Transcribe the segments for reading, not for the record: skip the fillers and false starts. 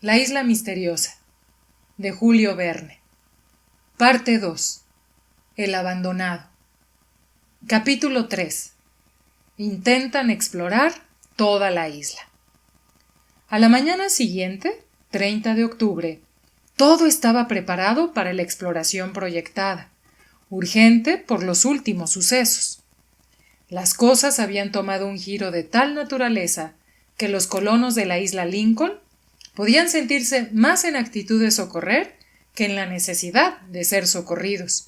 La isla misteriosa, de Julio Verne. Parte 2. El abandonado. Capítulo 3. Intentan explorar toda la isla. A la mañana siguiente, 30 de octubre, todo estaba preparado para la exploración proyectada, urgente por los últimos sucesos. Las cosas habían tomado un giro de tal naturaleza que los colonos de la isla Lincoln podían sentirse más en actitud de socorrer que en la necesidad de ser socorridos.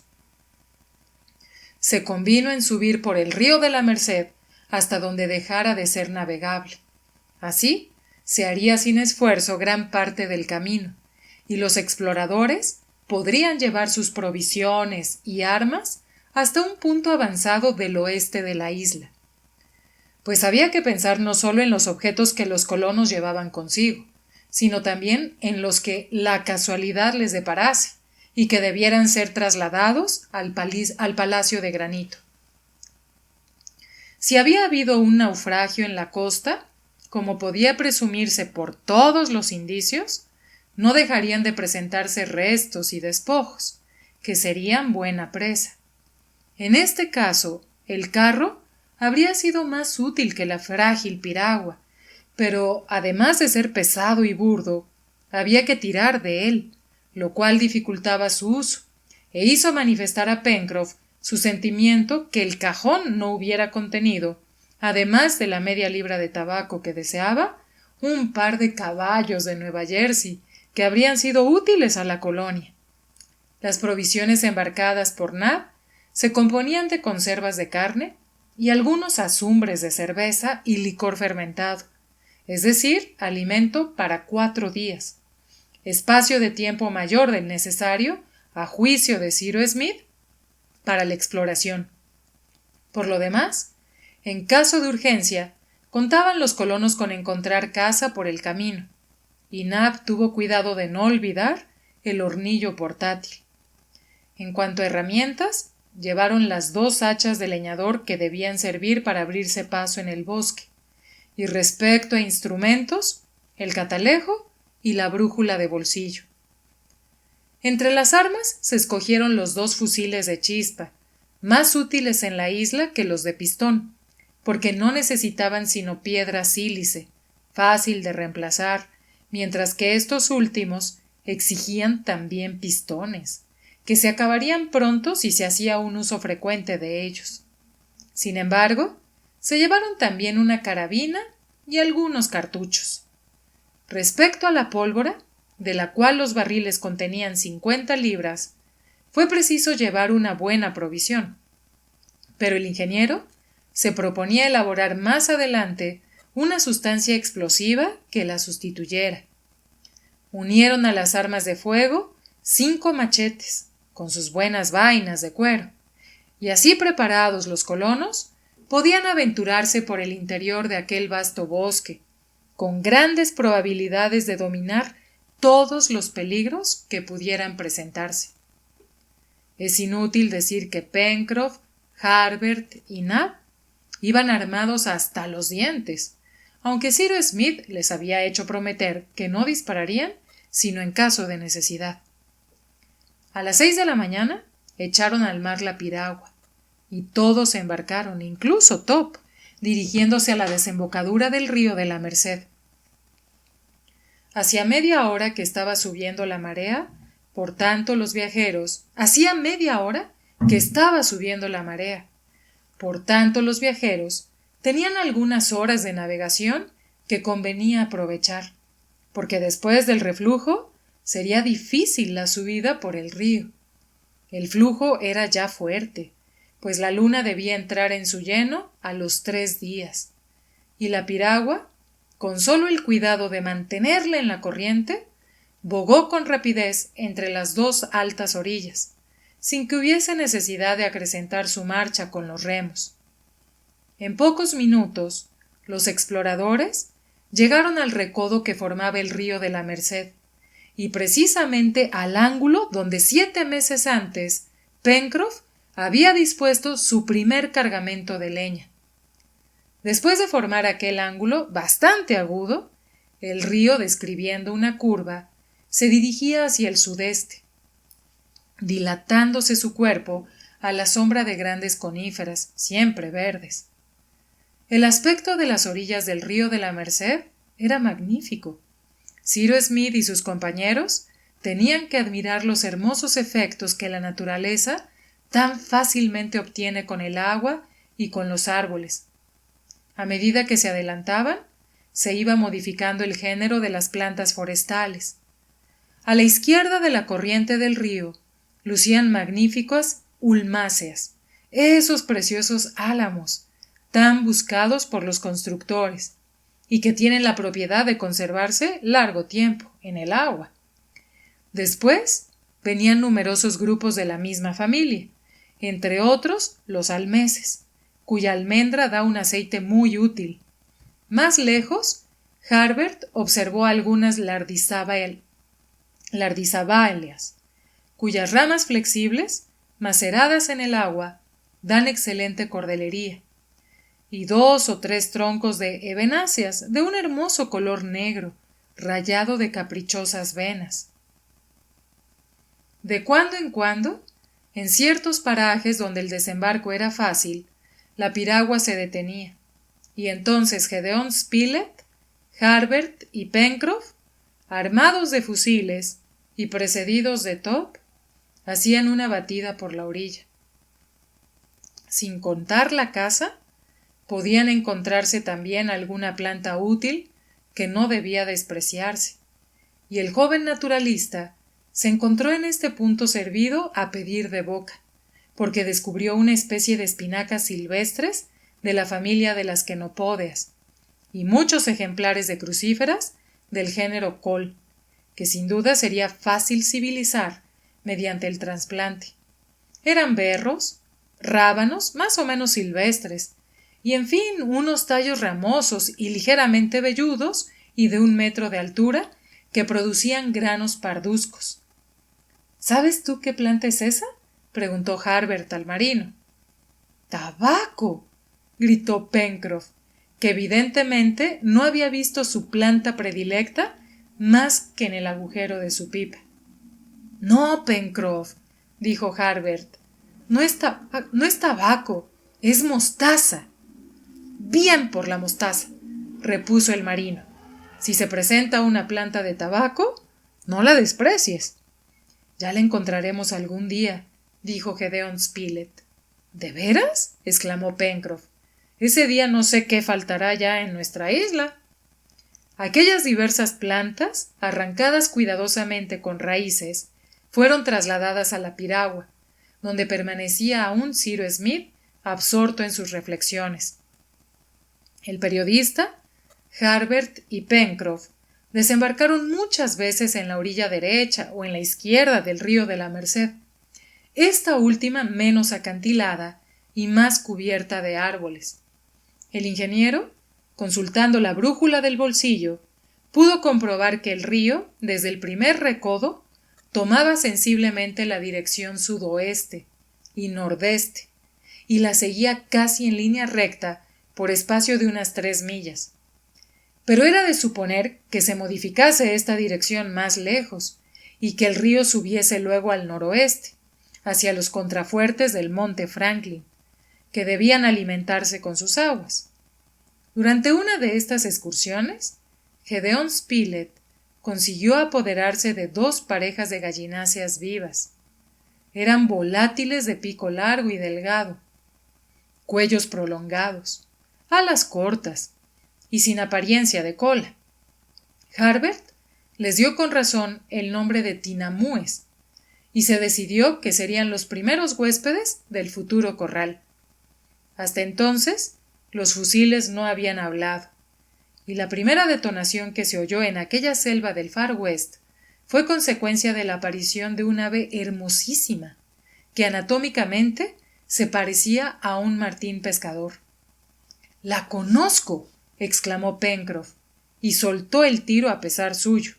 Se convino en subir por el río de la Merced hasta donde dejara de ser navegable. Así, se haría sin esfuerzo gran parte del camino, y los exploradores podrían llevar sus provisiones y armas hasta un punto avanzado del oeste de la isla. Pues había que pensar no solo en los objetos que los colonos llevaban consigo, sino también en los que la casualidad les deparase y que debieran ser trasladados al Palacio de Granito. Si había habido un naufragio en la costa, como podía presumirse por todos los indicios, no dejarían de presentarse restos y despojos, que serían buena presa. En este caso, el carro habría sido más útil que la frágil piragua, pero además de ser pesado y burdo, había que tirar de él, lo cual dificultaba su uso, e hizo manifestar a Pencroff su sentimiento que el cajón no hubiera contenido, además de la media libra de tabaco que deseaba, un par de caballos de Nueva Jersey que habrían sido útiles a la colonia. Las provisiones embarcadas por Nab se componían de conservas de carne y algunos azumbres de cerveza y licor fermentado, es decir, alimento para 4 días, espacio de tiempo mayor del necesario, a juicio de Cyrus Smith, para la exploración. Por lo demás, en caso de urgencia, contaban los colonos con encontrar caza por el camino, y Nab tuvo cuidado de no olvidar el hornillo portátil. En cuanto a herramientas, llevaron las 2 hachas de leñador que debían servir para abrirse paso en el bosque, y respecto a instrumentos, el catalejo y la brújula de bolsillo. Entre las armas se escogieron los 2 fusiles de chispa, más útiles en la isla que los de pistón, porque no necesitaban sino piedra sílice, fácil de reemplazar, mientras que estos últimos exigían también pistones, que se acabarían pronto si se hacía un uso frecuente de ellos. Sin embargo, se llevaron también una carabina y algunos cartuchos. Respecto a la pólvora, de la cual los barriles contenían 50 libras, fue preciso llevar una buena provisión. Pero el ingeniero se proponía elaborar más adelante una sustancia explosiva que la sustituyera. Unieron a las armas de fuego 5 machetes, con sus buenas vainas de cuero, y así preparados los colonos, podían aventurarse por el interior de aquel vasto bosque, con grandes probabilidades de dominar todos los peligros que pudieran presentarse. Es inútil decir que Pencroff, Harbert y Nab iban armados hasta los dientes, aunque Cyrus Smith les había hecho prometer que no dispararían sino en caso de necesidad. A las 6 de la mañana echaron al mar la piragua, y todos se embarcaron, incluso Top, dirigiéndose a la desembocadura del río de la Merced. Hacía media hora que estaba subiendo la marea, por tanto los viajeros tenían algunas horas de navegación que convenía aprovechar, porque después del reflujo sería difícil la subida por el río. El flujo era ya fuerte, pues la luna debía entrar en su lleno a los 3 días, y la piragua, con solo el cuidado de mantenerla en la corriente, bogó con rapidez entre las 2 altas orillas, sin que hubiese necesidad de acrecentar su marcha con los remos. En pocos minutos, los exploradores llegaron al recodo que formaba el río de la Merced, y precisamente al ángulo donde 7 meses antes Pencroff había dispuesto su primer cargamento de leña. Después de formar aquel ángulo bastante agudo, el río, describiendo una curva, se dirigía hacia el sudeste, dilatándose su cuerpo a la sombra de grandes coníferas, siempre verdes. El aspecto de las orillas del río de la Merced era magnífico. Cyrus Smith y sus compañeros tenían que admirar los hermosos efectos que la naturaleza tan fácilmente obtiene con el agua y con los árboles. A medida que se adelantaban, se iba modificando el género de las plantas forestales. A la izquierda de la corriente del río lucían magníficas ulmáceas, esos preciosos álamos, tan buscados por los constructores, y que tienen la propiedad de conservarse largo tiempo en el agua. Después venían numerosos grupos de la misma familia, entre otros los almeses, cuya almendra da un aceite muy útil. Más lejos, Harbert observó algunas lardizabáceas, cuyas ramas flexibles, maceradas en el agua, dan excelente cordelería, y 2 o 3 troncos de ebenáceas de un hermoso color negro, rayado de caprichosas venas. De cuando en cuando, en ciertos parajes donde el desembarco era fácil, la piragua se detenía, y entonces Gédéon Spilett, Harbert y Pencroff, armados de fusiles y precedidos de Top, hacían una batida por la orilla. Sin contar la caza, podían encontrarse también alguna planta útil que no debía despreciarse, y el joven naturalista se encontró en este punto servido a pedir de boca, porque descubrió una especie de espinacas silvestres de la familia de las quenopódeas, y muchos ejemplares de crucíferas del género col, que sin duda sería fácil civilizar mediante el trasplante. Eran berros, rábanos más o menos silvestres, y en fin unos tallos ramosos y ligeramente velludos y de 1 metro de altura que producían granos parduzcos. ¿Sabes tú qué planta es esa?, preguntó Harbert al marino. ¡Tabaco!, gritó Pencroff, que evidentemente no había visto su planta predilecta más que en el agujero de su pipa. No, Pencroff, dijo Harbert, no es tabaco, es mostaza. Bien por la mostaza, repuso el marino. Si se presenta una planta de tabaco, no la desprecies. Ya la encontraremos algún día, dijo Gédéon Spilett. ¿De veras?, exclamó Pencroff. Ese día no sé qué faltará ya en nuestra isla. Aquellas diversas plantas, arrancadas cuidadosamente con raíces, fueron trasladadas a la piragua, donde permanecía aún Cyrus Smith absorto en sus reflexiones. El periodista, Harbert y Pencroff desembarcaron muchas veces en la orilla derecha o en la izquierda del río de la Merced, esta última menos acantilada y más cubierta de árboles. El ingeniero, consultando la brújula del bolsillo, pudo comprobar que el río, desde el primer recodo, tomaba sensiblemente la dirección sudoeste y nordeste, y la seguía casi en línea recta por espacio de unas 3 millas. Pero era de suponer que se modificase esta dirección más lejos, y que el río subiese luego al noroeste, hacia los contrafuertes del monte Franklin, que debían alimentarse con sus aguas. Durante una de estas excursiones, Gédéon Spilett consiguió apoderarse de 2 parejas de gallináceas vivas. Eran volátiles de pico largo y delgado, cuellos prolongados, alas cortas y sin apariencia de cola. Harbert les dio con razón el nombre de tinamúes y se decidió que serían los primeros huéspedes del futuro corral. Hasta entonces, los fusiles no habían hablado, y la primera detonación que se oyó en aquella selva del Far West fue consecuencia de la aparición de un ave hermosísima, que anatómicamente se parecía a un martín pescador. «¡La conozco!», exclamó Pencroff, y soltó el tiro a pesar suyo.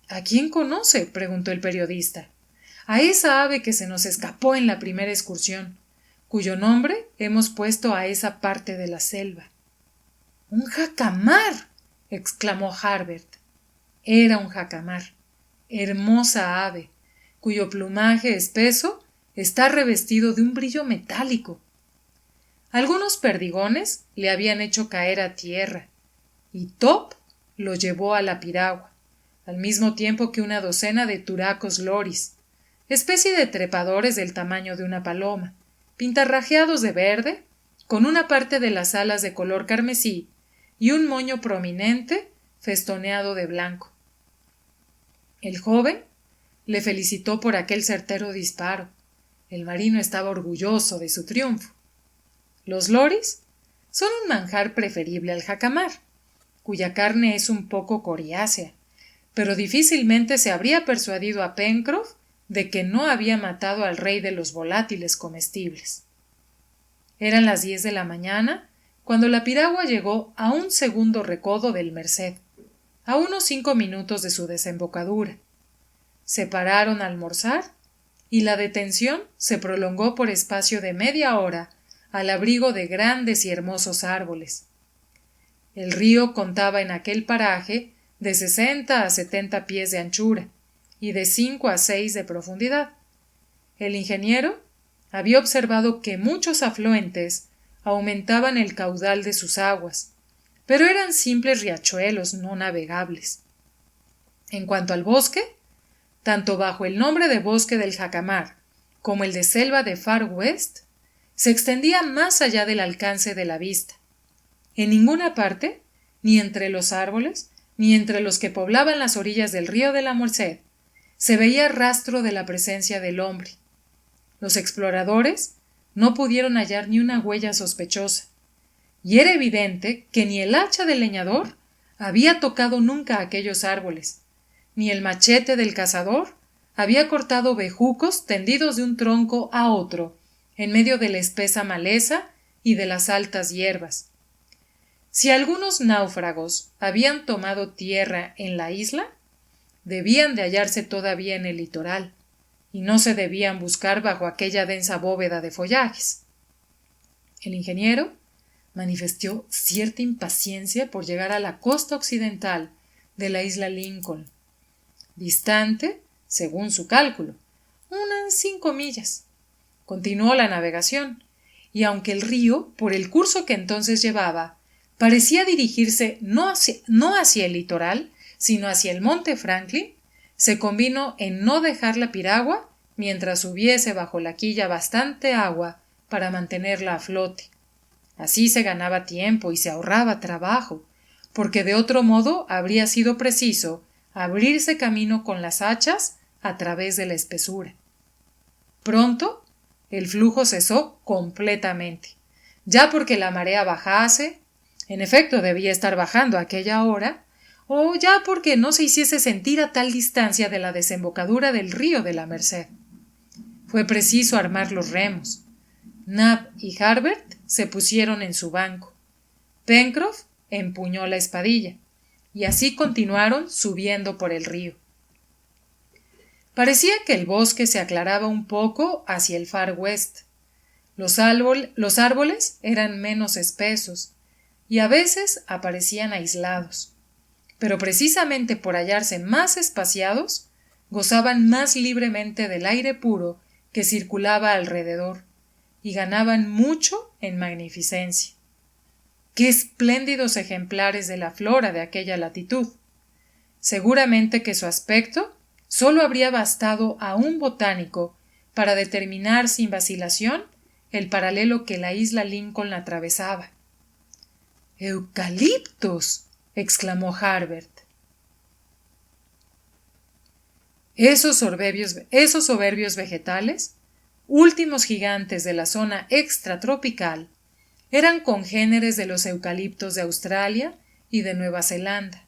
«¿A quién conoce?», preguntó el periodista. «A esa ave que se nos escapó en la primera excursión, cuyo nombre hemos puesto a esa parte de la selva». «¡Un jacamar!», exclamó Harbert. Era un jacamar, hermosa ave, cuyo plumaje espeso está revestido de un brillo metálico. Algunos perdigones le habían hecho caer a tierra, y Top lo llevó a la piragua, al mismo tiempo que una docena de turacos loris, especie de trepadores del tamaño de una paloma, pintarrajeados de verde, con una parte de las alas de color carmesí y un moño prominente festoneado de blanco. El joven le felicitó por aquel certero disparo. El marino estaba orgulloso de su triunfo. Los loris son un manjar preferible al jacamar, cuya carne es un poco coriácea, pero difícilmente se habría persuadido a Pencroff de que no había matado al rey de los volátiles comestibles. Eran las 10 de la mañana cuando la piragua llegó a un segundo recodo del Merced, a unos 5 minutos de su desembocadura. Se pararon a almorzar y la detención se prolongó por espacio de media hora al abrigo de grandes y hermosos árboles. El río contaba en aquel paraje de 60 a 70 pies de anchura y de 5 a 6 de profundidad. El ingeniero había observado que muchos afluentes aumentaban el caudal de sus aguas, pero eran simples riachuelos no navegables. En cuanto al bosque, tanto bajo el nombre de bosque del jacamar como el de selva de Far West, se extendía más allá del alcance de la vista. En ninguna parte, ni entre los árboles, ni entre los que poblaban las orillas del río de la Merced, se veía rastro de la presencia del hombre. Los exploradores no pudieron hallar ni una huella sospechosa, y era evidente que ni el hacha del leñador había tocado nunca aquellos árboles, ni el machete del cazador había cortado bejucos tendidos de un tronco a otro en medio de la espesa maleza y de las altas hierbas. Si algunos náufragos habían tomado tierra en la isla, debían de hallarse todavía en el litoral, y no se debían buscar bajo aquella densa bóveda de follajes. El ingeniero manifestó cierta impaciencia por llegar a la costa occidental de la isla Lincoln, distante, según su cálculo, unas 5 millas. Continuó la navegación, y aunque el río, por el curso que entonces llevaba, parecía dirigirse no hacia el litoral, sino hacia el monte Franklin, se convino en no dejar la piragua mientras hubiese bajo la quilla bastante agua para mantenerla a flote. Así se ganaba tiempo y se ahorraba trabajo, porque de otro modo habría sido preciso abrirse camino con las hachas a través de la espesura. Pronto el flujo cesó completamente, ya porque la marea bajase, en efecto debía estar bajando a aquella hora, o ya porque no se hiciese sentir a tal distancia de la desembocadura del río de la Merced. Fue preciso armar los remos. Nab y Harbert se pusieron en su banco. Pencroff empuñó la espadilla, y así continuaron subiendo por el río. Parecía que el bosque se aclaraba un poco hacia el Far West. Los árboles eran menos espesos, y a veces aparecían aislados, pero precisamente por hallarse más espaciados, gozaban más libremente del aire puro que circulaba alrededor, y ganaban mucho en magnificencia. ¡Qué espléndidos ejemplares de la flora de aquella latitud! Seguramente que su aspecto solo habría bastado a un botánico para determinar sin vacilación el paralelo que la isla Lincoln atravesaba. ¡Eucaliptos!, exclamó Harbert. Esos soberbios vegetales, últimos gigantes de la zona extratropical, eran congéneres de los eucaliptos de Australia y de Nueva Zelanda,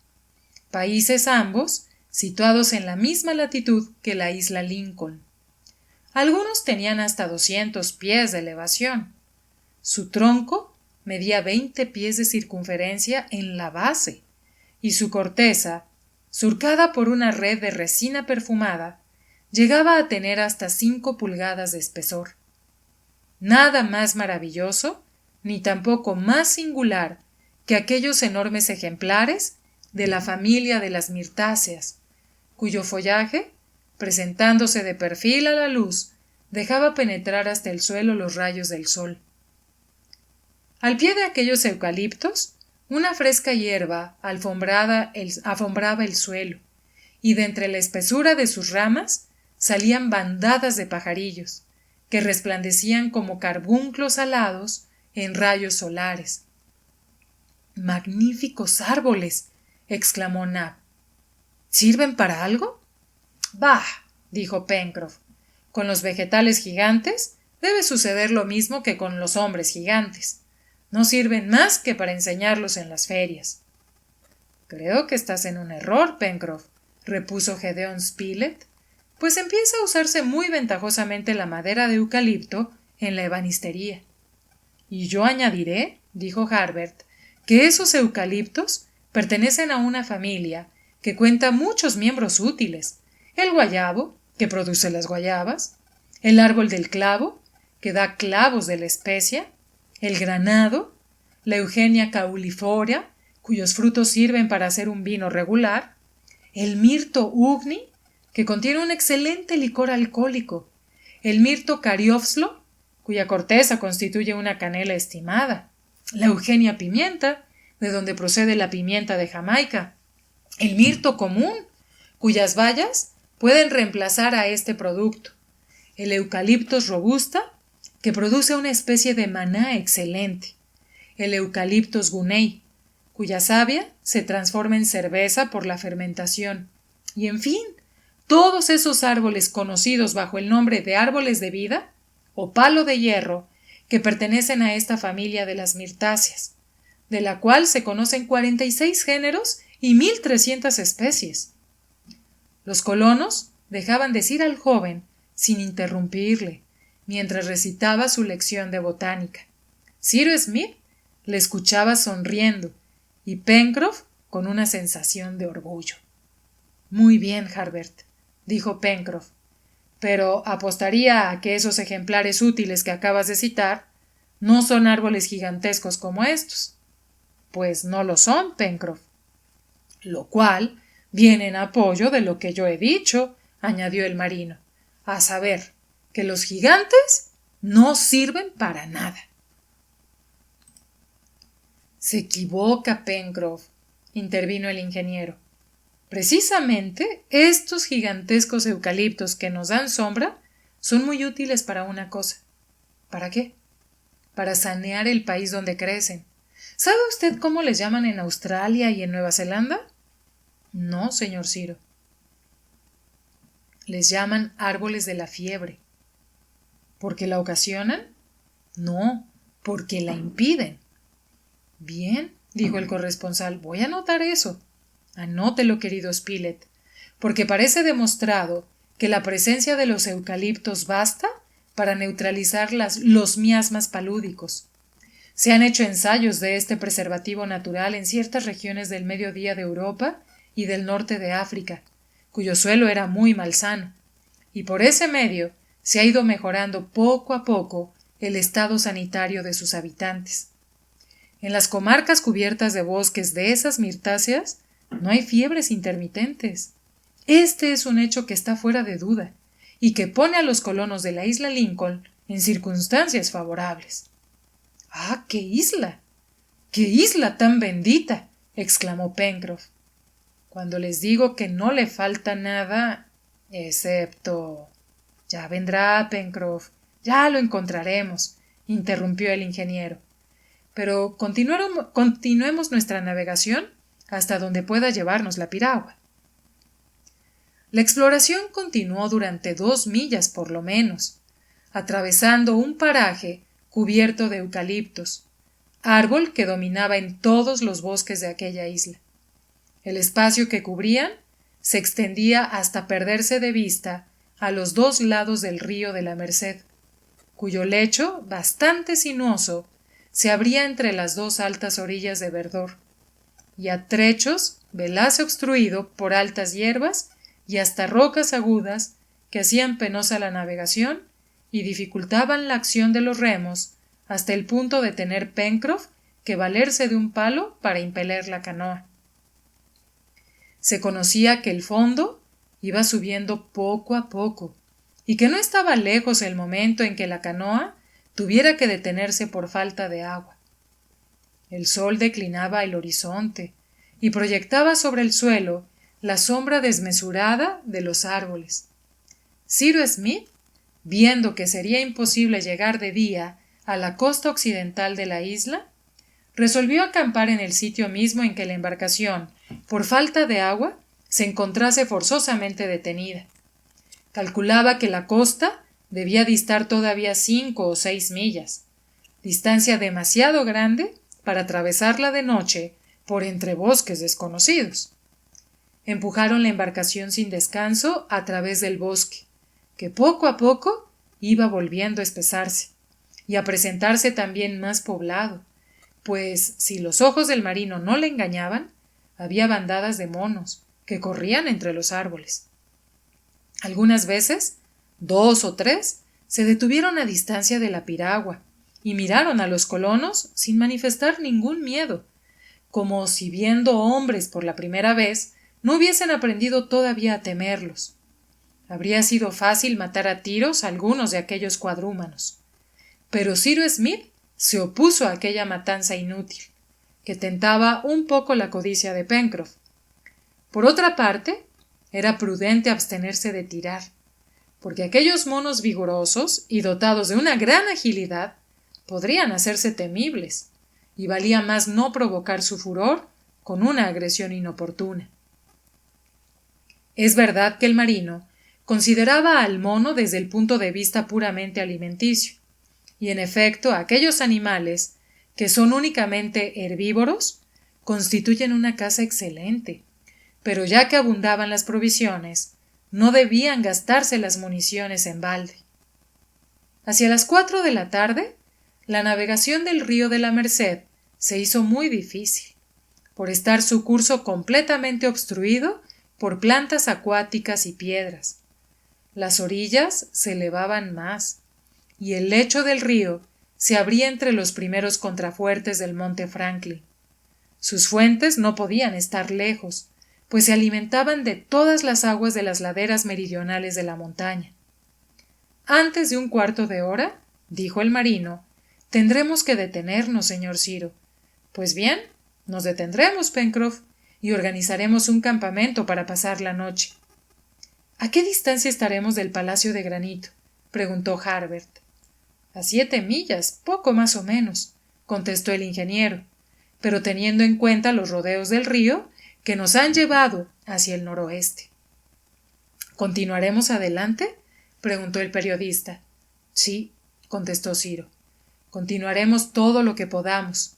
países ambos situados en la misma latitud que la isla Lincoln. Algunos tenían hasta 200 pies de elevación. Su tronco medía 20 pies de circunferencia en la base, y su corteza, surcada por una red de resina perfumada, llegaba a tener hasta 5 pulgadas de espesor. Nada más maravilloso, ni tampoco más singular que aquellos enormes ejemplares de la familia de las mirtáceas, cuyo follaje, presentándose de perfil a la luz, dejaba penetrar hasta el suelo los rayos del sol. Al pie de aquellos eucaliptos, una fresca hierba afombraba el suelo, y de entre la espesura de sus ramas salían bandadas de pajarillos, que resplandecían como carbunclos alados en rayos solares. ¡Magníficos árboles! —exclamó Nab. —¿Sirven para algo? —Bah —dijo Pencroff—, con los vegetales gigantes debe suceder lo mismo que con los hombres gigantes. No sirven más que para enseñarlos en las ferias. —Creo que estás en un error, Pencroff —repuso Gédéon Spilett—, pues empieza a usarse muy ventajosamente la madera de eucalipto en la ebanistería. Y yo añadiré —dijo Harbert— que esos eucaliptos pertenecen a una familia que cuenta muchos miembros útiles: el guayabo, que produce las guayabas; el árbol del clavo, que da clavos de la especia; el granado; la eugenia cauliflorea, cuyos frutos sirven para hacer un vino regular; el mirto ugni, que contiene un excelente licor alcohólico; el mirto cariopslo, cuya corteza constituye una canela estimada; la eugenia pimienta, de donde procede la pimienta de Jamaica; el mirto común, cuyas bayas pueden reemplazar a este producto; el eucaliptus robusta, que produce una especie de maná excelente; el Eucalyptus gunnei, cuya savia se transforma en cerveza por la fermentación; y en fin, todos esos árboles conocidos bajo el nombre de árboles de vida o palo de hierro, que pertenecen a esta familia de las mirtáceas, de la cual se conocen 46 géneros y 1300 especies. Los colonos dejaban decir al joven sin interrumpirle, mientras recitaba su lección de botánica. Cyrus Smith le escuchaba sonriendo y Pencroff con una sensación de orgullo. Muy bien, Harbert —dijo Pencroff—, pero apostaría a que esos ejemplares útiles que acabas de citar no son árboles gigantescos como estos. Pues no lo son, Pencroff. Lo cual viene en apoyo de lo que yo he dicho —añadió el marino—, a saber, que los gigantes no sirven para nada. Se equivoca, Pencroff —intervino el ingeniero—. Precisamente estos gigantescos eucaliptos que nos dan sombra son muy útiles para una cosa. ¿Para qué? Para sanear el país donde crecen. ¿Sabe usted cómo les llaman en Australia y en Nueva Zelanda? No, señor Ciro. Les llaman árboles de la fiebre. ¿Por qué la ocasionan? No, porque la impiden. Bien, dijo el corresponsal, voy a anotar eso. Anótelo, querido Spilett, porque parece demostrado que la presencia de los eucaliptos basta para neutralizar los miasmas palúdicos. Se han hecho ensayos de este preservativo natural en ciertas regiones del mediodía de Europa y del norte de África, cuyo suelo era muy malsano, y por ese medio se ha ido mejorando poco a poco el estado sanitario de sus habitantes. En las comarcas cubiertas de bosques de esas mirtáceas no hay fiebres intermitentes. Este es un hecho que está fuera de duda y que pone a los colonos de la isla Lincoln en circunstancias favorables. ¡Ah, qué isla! ¡Qué isla tan bendita! —exclamó Pencroff. Cuando les digo que no le falta nada, excepto... Ya vendrá, Pencroff, ya lo encontraremos —interrumpió el ingeniero—. Pero continuemos nuestra navegación hasta donde pueda llevarnos la piragua. La exploración continuó durante 2 millas por lo menos, atravesando un paraje cubierto de eucaliptos, árbol que dominaba en todos los bosques de aquella isla. El espacio que cubrían se extendía hasta perderse de vista a los 2 lados del río de la Merced, cuyo lecho, bastante sinuoso, se abría entre las 2 altas orillas de verdor, y a trechos velase obstruido por altas hierbas y hasta rocas agudas que hacían penosa la navegación y dificultaban la acción de los remos hasta el punto de tener Pencroff que valerse de un palo para impeler la canoa. se conocía que el fondo iba subiendo poco a poco y que no estaba lejos el momento en que la canoa tuviera que detenerse por falta de agua. El sol declinaba el horizonte y proyectaba sobre el suelo la sombra desmesurada de los árboles. Cyrus Smith, viendo que sería imposible llegar de día a la costa occidental de la isla, resolvió acampar en el sitio mismo en que la embarcación, por falta de agua, se encontrase forzosamente detenida. Calculaba que la costa debía distar todavía 5 o 6 millas, distancia demasiado grande para atravesarla de noche por entre bosques desconocidos. Empujaron la embarcación sin descanso a través del bosque, que poco a poco iba volviendo a espesarse y a presentarse también más poblado, pues si los ojos del marino no le engañaban, había bandadas de monos que corrían entre los árboles. Algunas veces, 2 o 3 se detuvieron a distancia de la piragua y miraron a los colonos sin manifestar ningún miedo, como si viendo hombres por la primera vez no hubiesen aprendido todavía a temerlos. Habría sido fácil matar a tiros a algunos de aquellos cuadrúmanos. Pero Cyrus Smith se opuso a aquella matanza inútil, que tentaba un poco la codicia de Pencroff. Por otra parte, era prudente abstenerse de tirar, porque aquellos monos vigorosos y dotados de una gran agilidad podrían hacerse temibles, y valía más no provocar su furor con una agresión inoportuna. Es verdad que el marino consideraba al mono desde el punto de vista puramente alimenticio, y en efecto aquellos animales, que son únicamente herbívoros, constituyen una caza excelente, pero ya que abundaban las provisiones, no debían gastarse las municiones en balde. Hacia las 4 de la tarde, la navegación del río de la Merced se hizo muy difícil, por estar su curso completamente obstruido por plantas acuáticas y piedras. Las orillas se elevaban más, y el lecho del río se abría entre los primeros contrafuertes del monte Franklin. Sus fuentes no podían estar lejos, pues se alimentaban de todas las aguas de las laderas meridionales de la montaña. Antes de un cuarto de hora, dijo el marino, tendremos que detenernos, señor Ciro. Pues bien, nos detendremos, Pencroff, y organizaremos un campamento para pasar la noche. ¿A qué distancia estaremos del Palacio de Granito?, preguntó Harbert. A 7 millas, poco más o menos, contestó el ingeniero, pero teniendo en cuenta los rodeos del río que nos han llevado hacia el noroeste. ¿Continuaremos adelante?, preguntó el periodista. Sí, contestó Ciro. Continuaremos todo lo que podamos.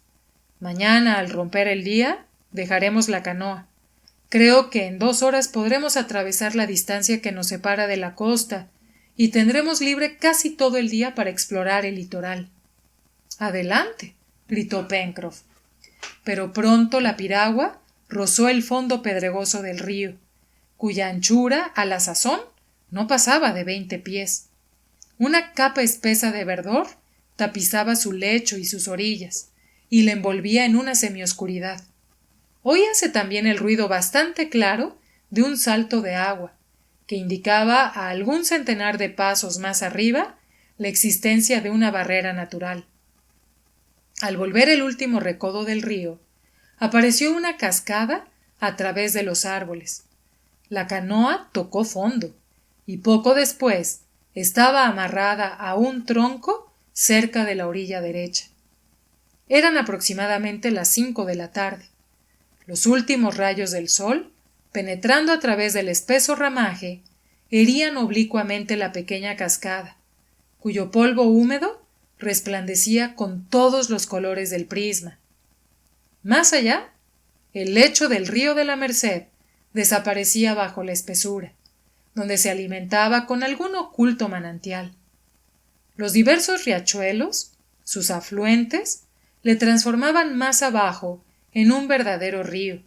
Mañana, al romper el día, dejaremos la canoa. Creo que en 2 horas podremos atravesar la distancia que nos separa de la costa y tendremos libre casi todo el día para explorar el litoral. Adelante, gritó Pencroff. Pero pronto la piragua rozó el fondo pedregoso del río, cuya anchura, a la sazón, no pasaba de 20 pies. Una capa espesa de verdor tapizaba su lecho y sus orillas, y le envolvía en una semioscuridad. Oíase también el ruido bastante claro de un salto de agua, que indicaba a algún centenar de pasos más arriba la existencia de una barrera natural. Al volver el último recodo del río, apareció una cascada a través de los árboles. La canoa tocó fondo, y poco después estaba amarrada a un tronco cerca de la orilla derecha. Eran aproximadamente las 5 de la tarde. Los últimos rayos del sol, penetrando a través del espeso ramaje, herían oblicuamente la pequeña cascada, cuyo polvo húmedo resplandecía con todos los colores del prisma. Más allá, el lecho del río de la Merced desaparecía bajo la espesura, donde se alimentaba con algún oculto manantial. Los diversos riachuelos, sus afluentes, le transformaban más abajo en un verdadero río,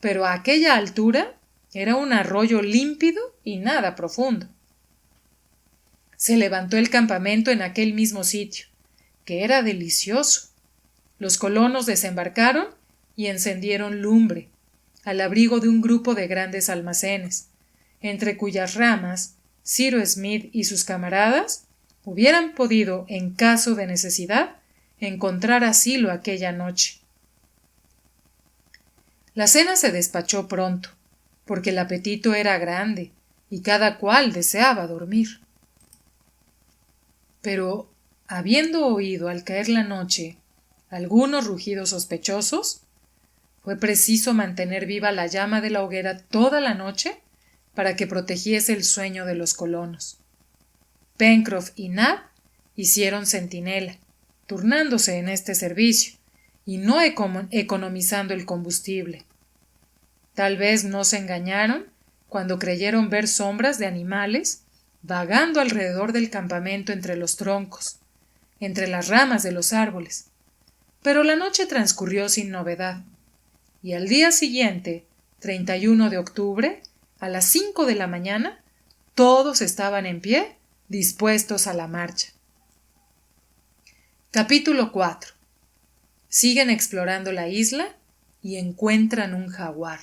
pero a aquella altura era un arroyo límpido y nada profundo. Se levantó el campamento en aquel mismo sitio, que era delicioso. Los colonos desembarcaron y encendieron lumbre, al abrigo de un grupo de grandes almacenes, entre cuyas ramas Cyrus Smith y sus camaradas hubieran podido, en caso de necesidad, encontrar asilo aquella noche. La cena se despachó pronto, porque el apetito era grande y cada cual deseaba dormir. Pero, habiendo oído al caer la noche algunos rugidos sospechosos, fue preciso mantener viva la llama de la hoguera toda la noche para que protegiese el sueño de los colonos. Pencroff y Nab hicieron centinela, turnándose en este servicio y no economizando el combustible. Tal vez no se engañaron cuando creyeron ver sombras de animales vagando alrededor del campamento entre los troncos, entre las ramas de los árboles. Pero la noche transcurrió sin novedad, y al día siguiente, 31 de octubre, a las 5 de la mañana, todos estaban en pie, dispuestos a la marcha. Capítulo 4. Siguen explorando la isla y encuentran un jaguar.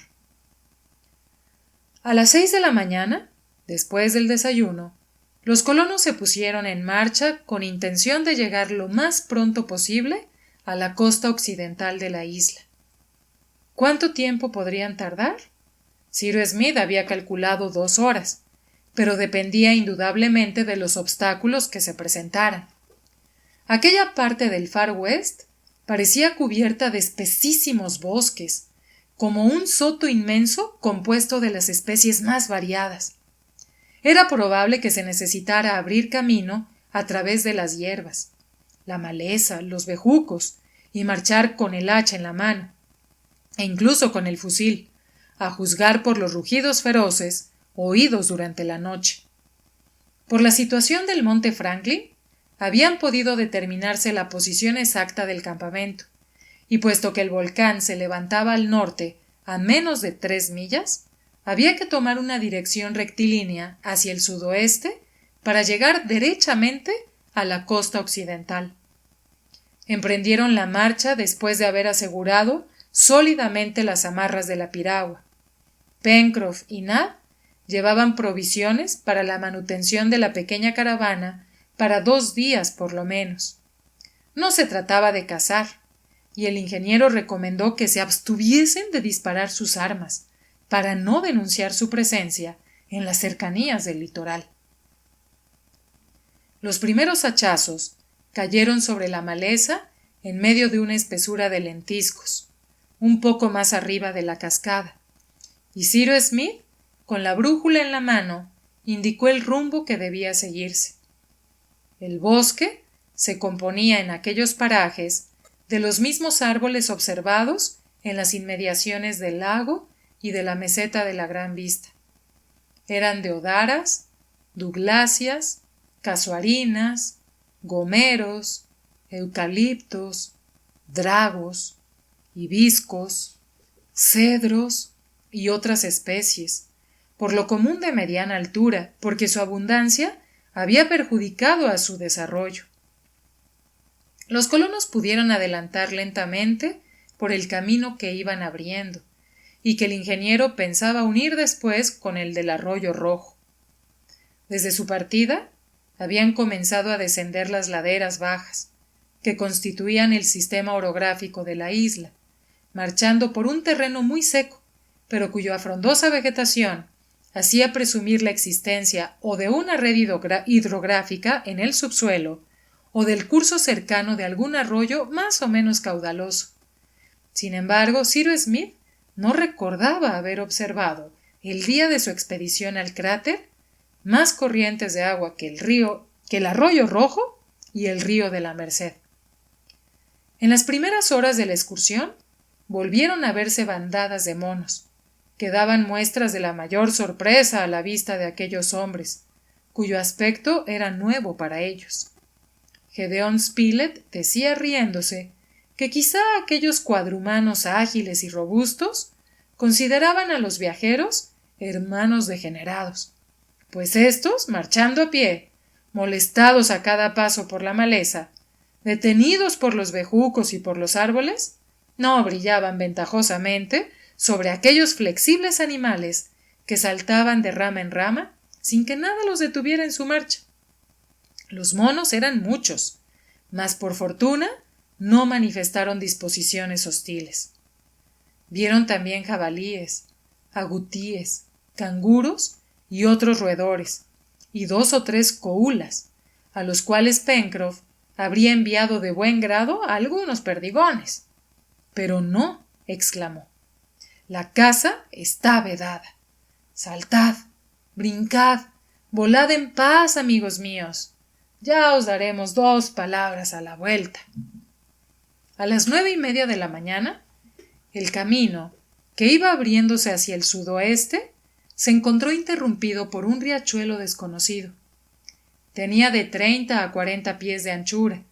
A las 6 de la mañana, después del desayuno, los colonos se pusieron en marcha con intención de llegar lo más pronto posible a la costa occidental de la isla. ¿Cuánto tiempo podrían tardar? Cyrus Smith había calculado 2 horas, pero dependía indudablemente de los obstáculos que se presentaran. Aquella parte del Far West parecía cubierta de espesísimos bosques, como un soto inmenso compuesto de las especies más variadas. Era probable que se necesitara abrir camino a través de las hierbas, la maleza, los bejucos, y marchar con el hacha en la mano, e incluso con el fusil, a juzgar por los rugidos feroces oídos durante la noche. Por la situación del monte Franklin, habían podido determinarse la posición exacta del campamento, y puesto que el volcán se levantaba al norte a menos de 3 millas, había que tomar una dirección rectilínea hacia el sudoeste para llegar derechamente a la costa occidental. Emprendieron la marcha después de haber asegurado sólidamente las amarras de la piragua. Pencroff y Nab llevaban provisiones para la manutención de la pequeña caravana para 2 días por lo menos. No se trataba de cazar, y el ingeniero recomendó que se abstuviesen de disparar sus armas, para no denunciar su presencia en las cercanías del litoral. Los primeros hachazos cayeron sobre la maleza en medio de una espesura de lentiscos, un poco más arriba de la cascada, y Cyrus Smith, con la brújula en la mano, indicó el rumbo que debía seguirse. El bosque se componía en aquellos parajes de los mismos árboles observados en las inmediaciones del lago y de la meseta de la Gran Vista. Eran deodaras, dougláceas, casuarinas, gomeros, eucaliptos, dragos, hibiscos, cedros y otras especies, por lo común de mediana altura, porque su abundancia había perjudicado a su desarrollo. Los colonos pudieron adelantar lentamente por el camino que iban abriendo, y que el ingeniero pensaba unir después con el del Arroyo Rojo. Desde su partida, habían comenzado a descender las laderas bajas, que constituían el sistema orográfico de la isla, marchando por un terreno muy seco, pero cuya frondosa vegetación hacía presumir la existencia o de una red hidrográfica en el subsuelo, o del curso cercano de algún arroyo más o menos caudaloso. Sin embargo, Cyrus Smith no recordaba haber observado, el día de su expedición al cráter, más corrientes de agua que el Arroyo Rojo y el río de la Merced. En las primeras horas de la excursión, volvieron a verse bandadas de monos, que daban muestras de la mayor sorpresa a la vista de aquellos hombres, cuyo aspecto era nuevo para ellos. Gedeón Spilett decía riéndose que quizá aquellos cuadrumanos ágiles y robustos consideraban a los viajeros hermanos degenerados, pues éstos, marchando a pie, molestados a cada paso por la maleza, detenidos por los bejucos y por los árboles, no brillaban ventajosamente sobre aquellos flexibles animales que saltaban de rama en rama sin que nada los detuviera en su marcha. Los monos eran muchos, mas por fortuna no manifestaron disposiciones hostiles. Vieron también jabalíes, agutíes, canguros y otros roedores, y 2 o 3 coúlas, a los cuales Pencroff habría enviado de buen grado a algunos perdigones. Pero no, exclamó. La caza está vedada. Saltad, brincad, volad en paz, amigos míos. Ya os daremos 2 palabras a la vuelta. A las 9:30 de la mañana, el camino, que iba abriéndose hacia el sudoeste, se encontró interrumpido por un riachuelo desconocido. Tenía de 30 a 40 pies de anchura,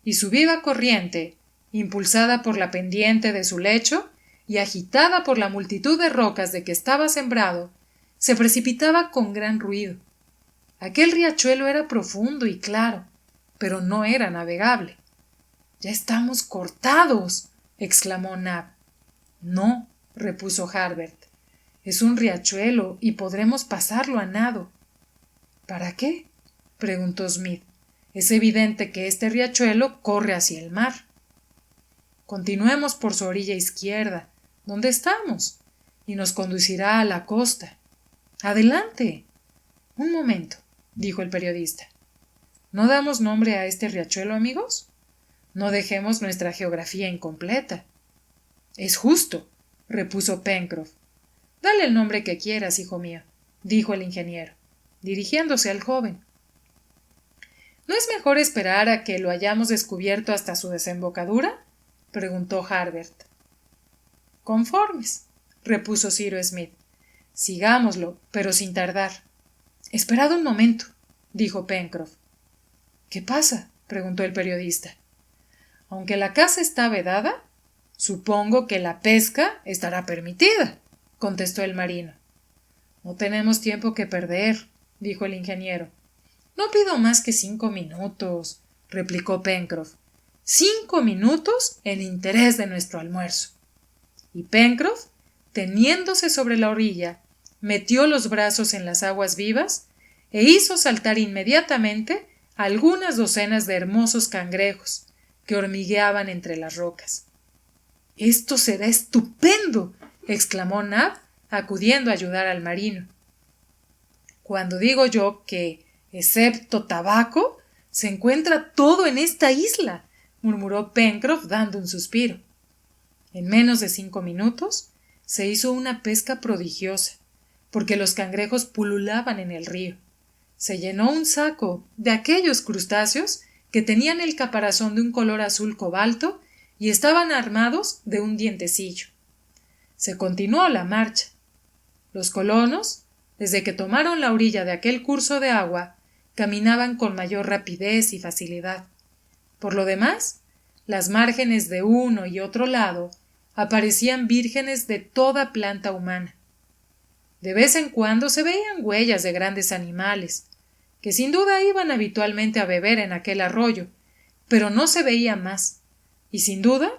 y su viva corriente, impulsada por la pendiente de su lecho y agitada por la multitud de rocas de que estaba sembrado, se precipitaba con gran ruido. Aquel riachuelo era profundo y claro, pero no era navegable. —¡Ya estamos cortados! —exclamó Nab. —No —repuso Harbert—, es un riachuelo y podremos pasarlo a nado. —¿Para qué? —preguntó Smith—. Es evidente que este riachuelo corre hacia el mar. Continuemos por su orilla izquierda, donde estamos, y nos conducirá a la costa. —¡Adelante! —Un momento —dijo el periodista—. ¿No damos nombre a este riachuelo, amigos? No dejemos nuestra geografía incompleta. —Es justo —repuso Pencroff—. Dale el nombre que quieras, hijo mío —dijo el ingeniero, dirigiéndose al joven. —¿No es mejor esperar a que lo hayamos descubierto hasta su desembocadura? —preguntó Harbert. —Conformes —repuso Cyrus Smith—. Sigámoslo, pero sin tardar. —Esperad un momento —dijo Pencroff. —¿Qué pasa? —preguntó el periodista. —Aunque la caza está vedada, supongo que la pesca estará permitida —contestó el marino. —No tenemos tiempo que perder —dijo el ingeniero. —No pido más que 5 minutos —replicó Pencroff—. 5 minutos en interés de nuestro almuerzo. Y Pencroff, teniéndose sobre la orilla, metió los brazos en las aguas vivas e hizo saltar inmediatamente algunas docenas de hermosos cangrejos que hormigueaban entre las rocas. —¡Esto será estupendo! —exclamó Nab, acudiendo a ayudar al marino. —Cuando digo yo que, excepto tabaco, se encuentra todo en esta isla —murmuró Pencroff dando un suspiro. En menos de 5 minutos se hizo una pesca prodigiosa, porque los cangrejos pululaban en el río. Se llenó un saco de aquellos crustáceos que tenían el caparazón de un color azul cobalto y estaban armados de un dientecillo. Se continuó la marcha. Los colonos, desde que tomaron la orilla de aquel curso de agua, caminaban con mayor rapidez y facilidad. Por lo demás, las márgenes de uno y otro lado aparecían vírgenes de toda planta humana. De vez en cuando se veían huellas de grandes animales, que sin duda iban habitualmente a beber en aquel arroyo, pero no se veía más, y sin duda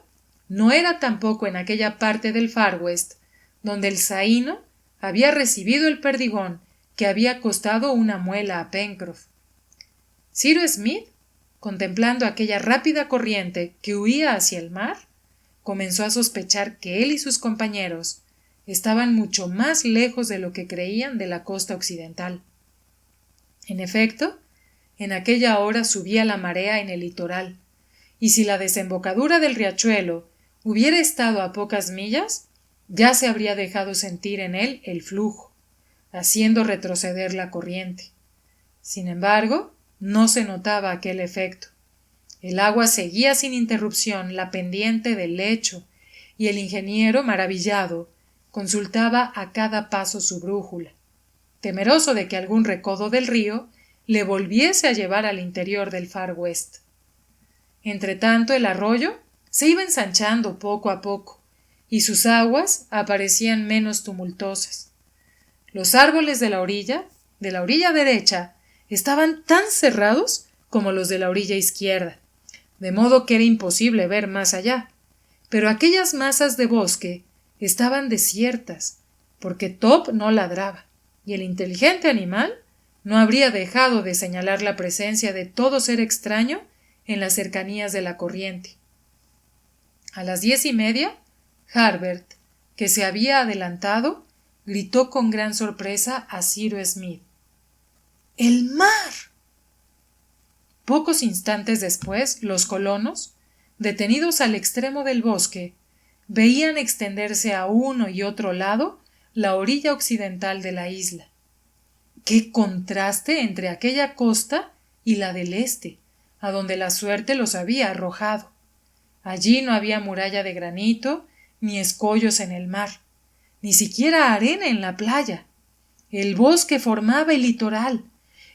no era tampoco en aquella parte del Far West donde el Zaino había recibido el perdigón que había costado una muela a Pencroff. Cyrus Smith, contemplando aquella rápida corriente que huía hacia el mar, comenzó a sospechar que él y sus compañeros estaban mucho más lejos de lo que creían de la costa occidental. En efecto, en aquella hora subía la marea en el litoral, y si la desembocadura del riachuelo hubiera estado a pocas millas, ya se habría dejado sentir en él el flujo, haciendo retroceder la corriente. Sin embargo, no se notaba aquel efecto. El agua seguía sin interrupción la pendiente del lecho, y el ingeniero, maravillado, consultaba a cada paso su brújula, temeroso de que algún recodo del río le volviese a llevar al interior del Far West. Entretanto, el arroyo se iba ensanchando poco a poco, y sus aguas aparecían menos tumultuosas. Los árboles de la orilla derecha, estaban tan cerrados como los de la orilla izquierda, de modo que era imposible ver más allá, pero aquellas masas de bosque estaban desiertas, porque Top no ladraba, y el inteligente animal no habría dejado de señalar la presencia de todo ser extraño en las cercanías de la corriente. A las 10:30, Harbert, que se había adelantado, gritó con gran sorpresa a Cyrus Smith: ¡El mar! Pocos instantes después, los colonos, detenidos al extremo del bosque, veían extenderse a uno y otro lado la orilla occidental de la isla. ¡Qué contraste entre aquella costa y la del este, a donde la suerte los había arrojado! Allí no había muralla de granito, ni escollos en el mar, ni siquiera arena en la playa. El bosque formaba el litoral,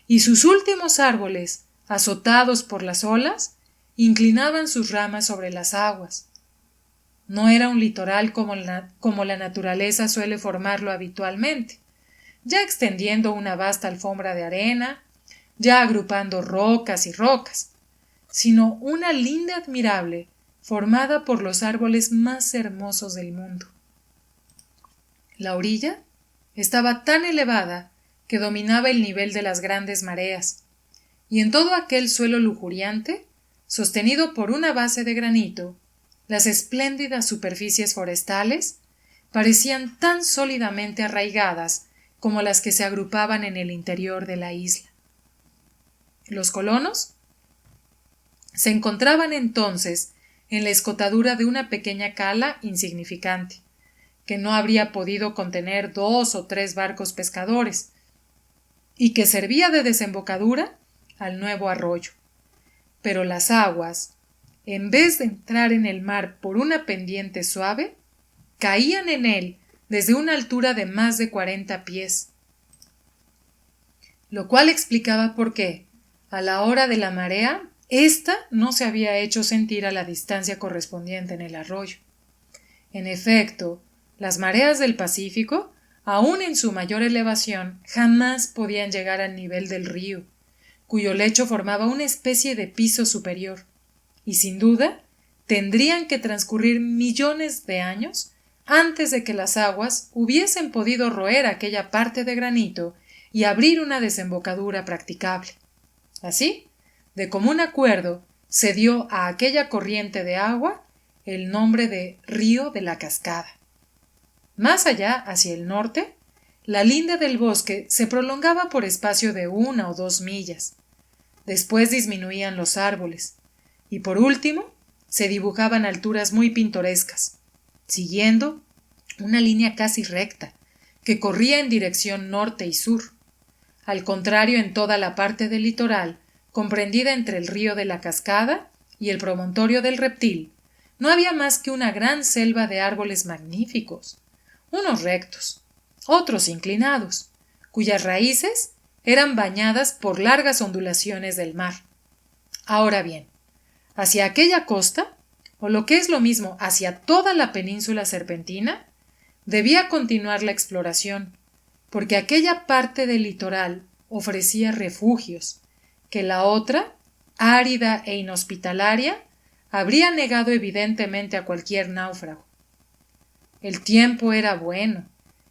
y sus últimos árboles, azotados por las olas, inclinaban sus ramas sobre las aguas. No era un litoral como la naturaleza suele formarlo habitualmente, ya extendiendo una vasta alfombra de arena, ya agrupando rocas y rocas, sino una linda admirable formada por los árboles más hermosos del mundo. La orilla estaba tan elevada que dominaba el nivel de las grandes mareas, y en todo aquel suelo lujuriante, sostenido por una base de granito, las espléndidas superficies forestales parecían tan sólidamente arraigadas como las que se agrupaban en el interior de la isla. Los colonos se encontraban entonces en la escotadura de una pequeña cala insignificante, que no habría podido contener 2 o 3 barcos pescadores, y que servía de desembocadura al nuevo arroyo. Pero las aguas, en vez de entrar en el mar por una pendiente suave, caían en él desde una altura de más de 40 pies, lo cual explicaba por qué, a la hora de la marea, ésta no se había hecho sentir a la distancia correspondiente en el arroyo. En efecto, las mareas del Pacífico, aun en su mayor elevación, jamás podían llegar al nivel del río, cuyo lecho formaba una especie de piso superior, y sin duda tendrían que transcurrir millones de años antes de que las aguas hubiesen podido roer aquella parte de granito y abrir una desembocadura practicable. Así, de común acuerdo, se dio a aquella corriente de agua el nombre de Río de la Cascada. Más allá, hacia el norte, la linde del bosque se prolongaba por espacio de 1 o 2 millas. Después disminuían los árboles, y por último se dibujaban alturas muy pintorescas, siguiendo una línea casi recta, que corría en dirección norte y sur. Al contrario, en toda la parte del litoral, comprendida entre el río de la Cascada y el promontorio del Reptil, no había más que una gran selva de árboles magníficos, unos rectos, otros inclinados, cuyas raíces eran bañadas por largas ondulaciones del mar. Ahora bien, hacia aquella costa, o lo que es lo mismo, hacia toda la península serpentina, debía continuar la exploración, porque aquella parte del litoral ofrecía refugios, que la otra, árida e inhospitalaria, habría negado evidentemente a cualquier náufrago. El tiempo era bueno,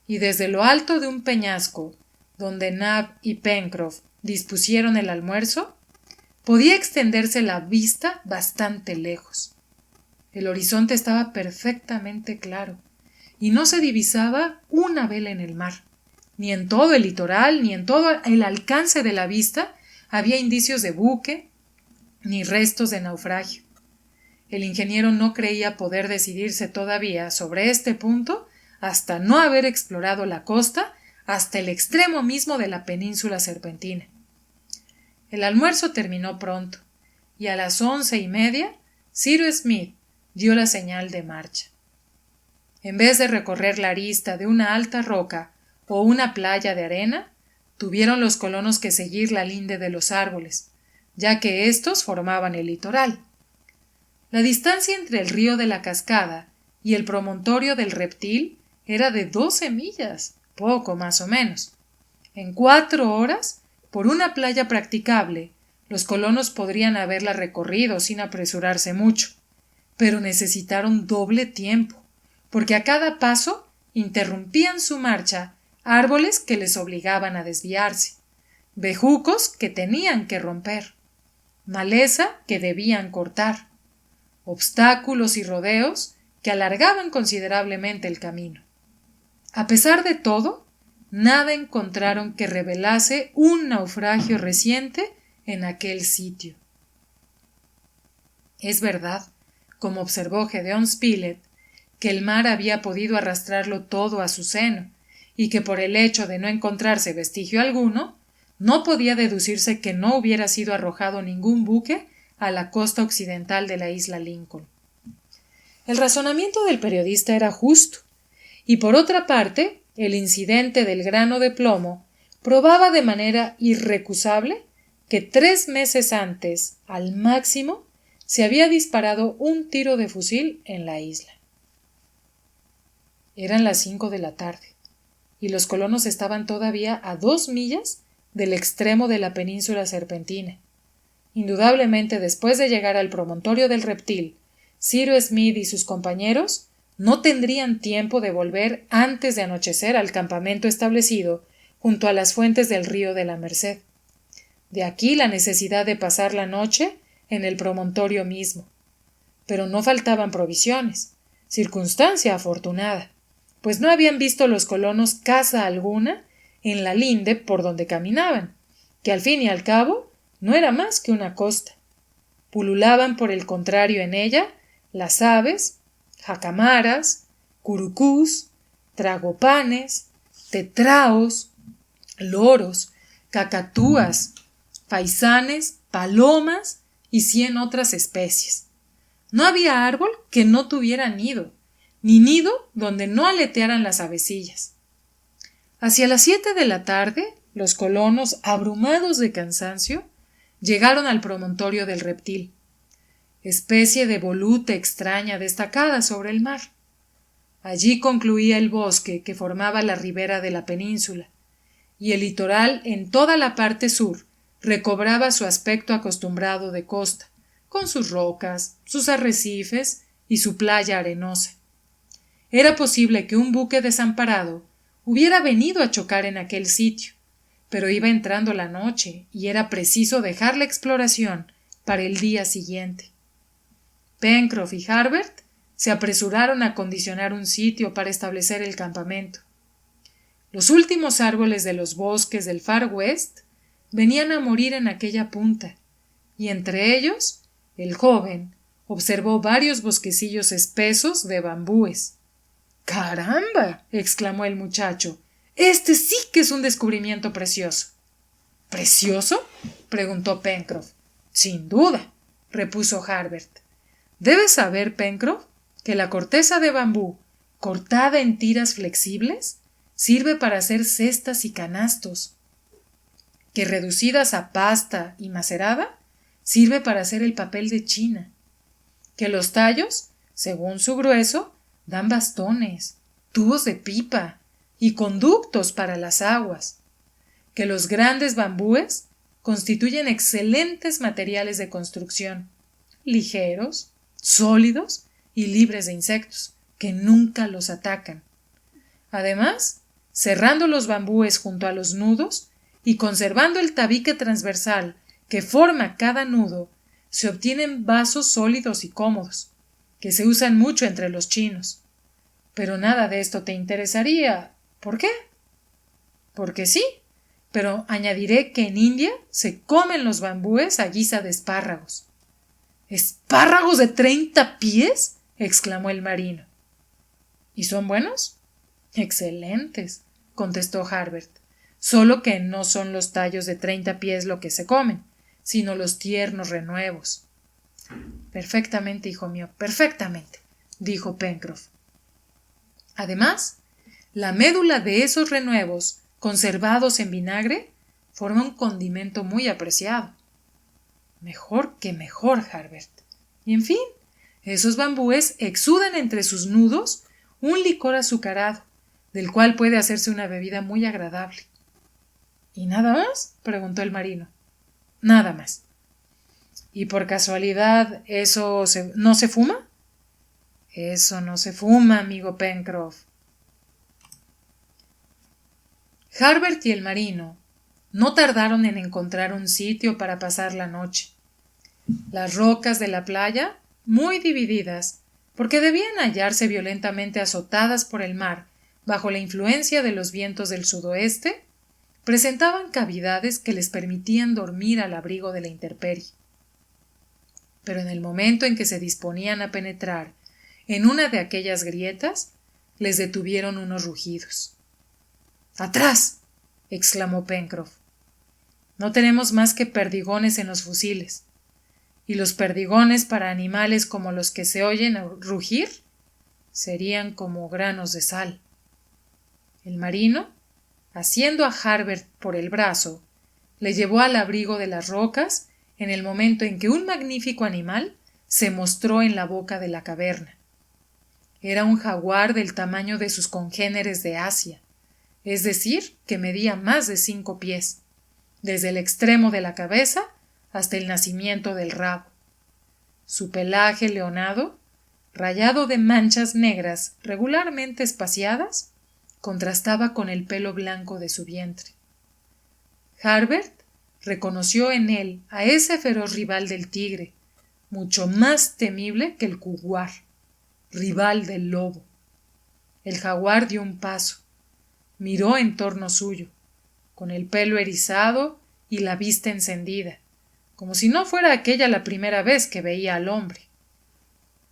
y desde lo alto de un peñasco, donde Nab y Pencroff dispusieron el almuerzo, podía extenderse la vista bastante lejos. El horizonte estaba perfectamente claro, y no se divisaba una vela en el mar. Ni en todo el litoral, ni en todo el alcance de la vista, había indicios de buque, ni restos de naufragio. El ingeniero no creía poder decidirse todavía sobre este punto hasta no haber explorado la costa hasta el extremo mismo de la península serpentina. El almuerzo terminó pronto, y a las 11:30 Cyrus Smith dio la señal de marcha. En vez de recorrer la arista de una alta roca o una playa de arena, tuvieron los colonos que seguir la linde de los árboles, ya que éstos formaban el litoral. La distancia entre el río de la Cascada y el promontorio del Reptil era de 12 millas, poco más o menos. En 4 horas, por una playa practicable, los colonos podrían haberla recorrido sin apresurarse mucho, pero necesitaron doble tiempo, porque a cada paso interrumpían su marcha árboles que les obligaban a desviarse, bejucos que tenían que romper, maleza que debían cortar, obstáculos y rodeos que alargaban considerablemente el camino. A pesar de todo, nada encontraron que revelase un naufragio reciente en aquel sitio. Es verdad, como observó Gedeón Spilett, que el mar había podido arrastrarlo todo a su seno, y que por el hecho de no encontrarse vestigio alguno, no podía deducirse que no hubiera sido arrojado ningún buque a la costa occidental de la isla Lincoln. El razonamiento del periodista era justo, y por otra parte, el incidente del grano de plomo probaba de manera irrecusable que 3 meses antes, al máximo, se había disparado un tiro de fusil en la isla. Eran las 5 de la tarde, y los colonos estaban todavía a 2 millas del extremo de la península Serpentina. Indudablemente, después de llegar al promontorio del Reptil, Cyrus Smith y sus compañeros no tendrían tiempo de volver antes de anochecer al campamento establecido junto a las fuentes del río de la Merced. De aquí la necesidad de pasar la noche en el promontorio mismo. Pero no faltaban provisiones, circunstancia afortunada, pues no habían visto los colonos casa alguna en la linde por donde caminaban, que al fin y al cabo no era más que una costa. Pululaban por el contrario en ella las aves, jacamaras, curucús, tragopanes, tetraos, loros, cacatúas, faisanes, palomas y 100 otras especies. No había árbol que no tuviera nido, ni nido donde no aletearan las avecillas. Hacia las 7 de la tarde, los colonos, abrumados de cansancio, llegaron al promontorio del Reptil, especie de volute extraña destacada sobre el mar. Allí concluía el bosque que formaba la ribera de la península, y el litoral en toda la parte sur recobraba su aspecto acostumbrado de costa, con sus rocas, sus arrecifes y su playa arenosa. Era posible que un buque desamparado hubiera venido a chocar en aquel sitio, pero iba entrando la noche y era preciso dejar la exploración para el día siguiente. Pencroff y Harbert se apresuraron a acondicionar un sitio para establecer el campamento. Los últimos árboles de los bosques del Far West venían a morir en aquella punta, y entre ellos el joven observó varios bosquecillos espesos de bambúes. ¡Caramba!, exclamó el muchacho. Este sí que es un descubrimiento precioso. ¿Precioso?, preguntó Pencroff. Sin duda, repuso Harbert. Debes saber, Pencroff, que la corteza de bambú, cortada en tiras flexibles, sirve para hacer cestas y canastos, que reducidas a pasta y macerada, sirve para hacer el papel de China, que los tallos, según su grueso, dan bastones, tubos de pipa y conductos para las aguas, que los grandes bambúes constituyen excelentes materiales de construcción, ligeros, sólidos y libres de insectos, que nunca los atacan. Además, cerrando los bambúes junto a los nudos y conservando el tabique transversal que forma cada nudo, se obtienen vasos sólidos y cómodos, que se usan mucho entre los chinos. Pero nada de esto te interesaría. ¿Por qué? Porque sí, pero añadiré que en India se comen los bambúes a guisa de espárragos. ¿Espárragos de 30 pies? Exclamó el marino. ¿Y son buenos? Excelentes, contestó Harbert, solo que no son los tallos de 30 pies lo que se comen, sino los tiernos renuevos. Perfectamente, hijo mío, perfectamente, dijo Pencroff. Además, la médula de esos renuevos, conservados en vinagre, forma un condimento muy apreciado. Mejor que mejor, Harbert. Y en fin, esos bambúes exudan entre sus nudos un licor azucarado, del cual puede hacerse una bebida muy agradable. ¿Y nada más?, preguntó el marino. Nada más. ¿Y por casualidad eso no se fuma? Eso no se fuma, amigo Pencroff. Harbert y el marino no tardaron en encontrar un sitio para pasar la noche. Las rocas de la playa, muy divididas, porque debían hallarse violentamente azotadas por el mar bajo la influencia de los vientos del sudoeste, presentaban cavidades que les permitían dormir al abrigo de la intemperie. Pero en el momento en que se disponían a penetrar en una de aquellas grietas, les detuvieron unos rugidos. ¡Atrás! exclamó Pencroff. No tenemos más que perdigones en los fusiles. ¿Y los perdigones para animales como los que se oyen rugir? Serían como granos de sal. El marino, asiendo a Harbert por el brazo, le llevó al abrigo de las rocas en el momento en que un magnífico animal se mostró en la boca de la caverna. Era un jaguar del tamaño de sus congéneres de Asia, es decir, que medía más de 5 pies, desde el extremo de la cabeza hasta el nacimiento del rabo. Su pelaje leonado, rayado de manchas negras regularmente espaciadas, contrastaba con el pelo blanco de su vientre. Harbert reconoció en él a ese feroz rival del tigre, mucho más temible que el jaguar, rival del lobo. El jaguar dio un paso, miró en torno suyo, con el pelo erizado y la vista encendida, como si no fuera aquella la primera vez que veía al hombre.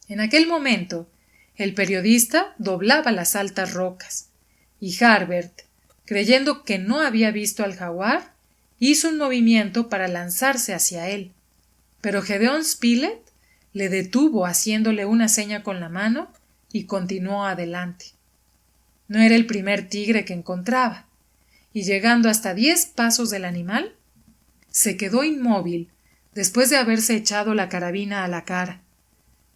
En aquel momento, el periodista doblaba las altas rocas, y Harbert, creyendo que no había visto al jaguar, hizo un movimiento para lanzarse hacia él, pero Gédéon Spilett le detuvo haciéndole una seña con la mano y continuó adelante. No era el primer tigre que encontraba, y llegando hasta 10 pasos del animal, se quedó inmóvil después de haberse echado la carabina a la cara,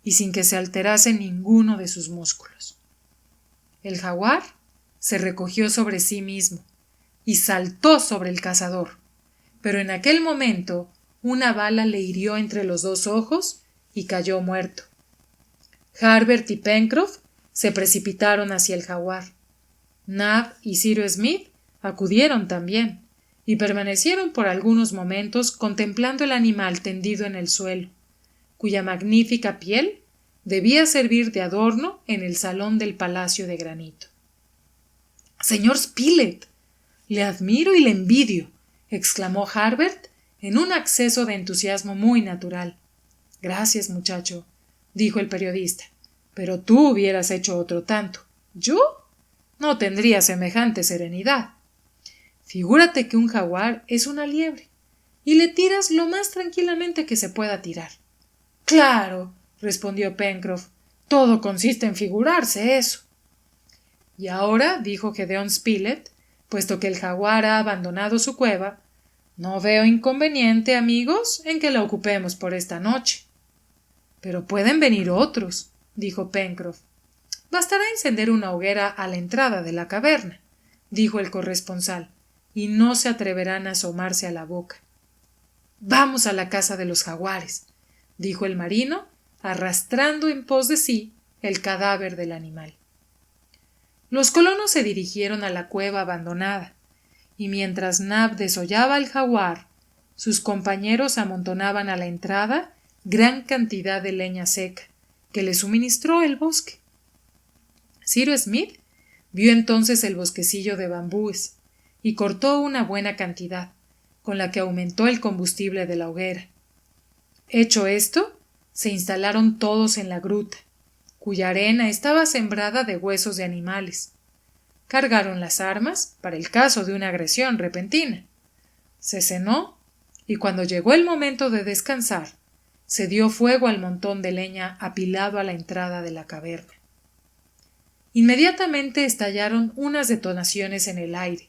y sin que se alterase ninguno de sus músculos. El jaguar se recogió sobre sí mismo y saltó sobre el cazador, pero en aquel momento una bala le hirió entre los 2 ojos y cayó muerto. Harbert y Pencroff se precipitaron hacia el jaguar. Nab y Cyrus Smith acudieron también y permanecieron por algunos momentos contemplando el animal tendido en el suelo, cuya magnífica piel debía servir de adorno en el salón del palacio de granito. —Señor Spilett, le admiro y le envidio —exclamó Harbert en un acceso de entusiasmo muy natural. —Gracias, muchacho —dijo el periodista—, pero tú hubieras hecho otro tanto. ¿Yo? No tendría semejante serenidad. Figúrate que un jaguar es una liebre y le tiras lo más tranquilamente que se pueda tirar. —Claro —respondió Pencroff—, todo consiste en figurarse eso. Y ahora, dijo Gédéon Spilett, puesto que el jaguar ha abandonado su cueva, no veo inconveniente, amigos, en que la ocupemos por esta noche. Pero pueden venir otros, dijo Pencroff. Bastará encender una hoguera a la entrada de la caverna, dijo el corresponsal, y no se atreverán a asomarse a la boca. Vamos a la casa de los jaguares, dijo el marino, arrastrando en pos de sí el cadáver del animal. Los colonos se dirigieron a la cueva abandonada, y mientras Nab desollaba al jaguar, sus compañeros amontonaban a la entrada gran cantidad de leña seca, que le suministró el bosque. Cyrus Smith vio entonces el bosquecillo de bambúes, y cortó una buena cantidad, con la que aumentó el combustible de la hoguera. Hecho esto, se instalaron todos en la gruta, cuya arena estaba sembrada de huesos de animales. Cargaron las armas para el caso de una agresión repentina. Se cenó y cuando llegó el momento de descansar, se dio fuego al montón de leña apilado a la entrada de la caverna. Inmediatamente estallaron unas detonaciones en el aire.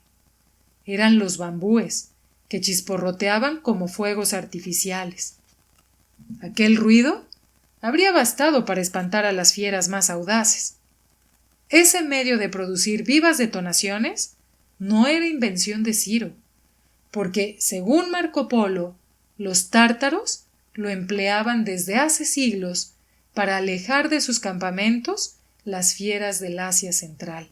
Eran los bambúes, que chisporroteaban como fuegos artificiales. Aquel ruido habría bastado para espantar a las fieras más audaces. Ese medio de producir vivas detonaciones no era invención de Ciro, porque, según Marco Polo, los tártaros lo empleaban desde hace siglos para alejar de sus campamentos las fieras del Asia Central.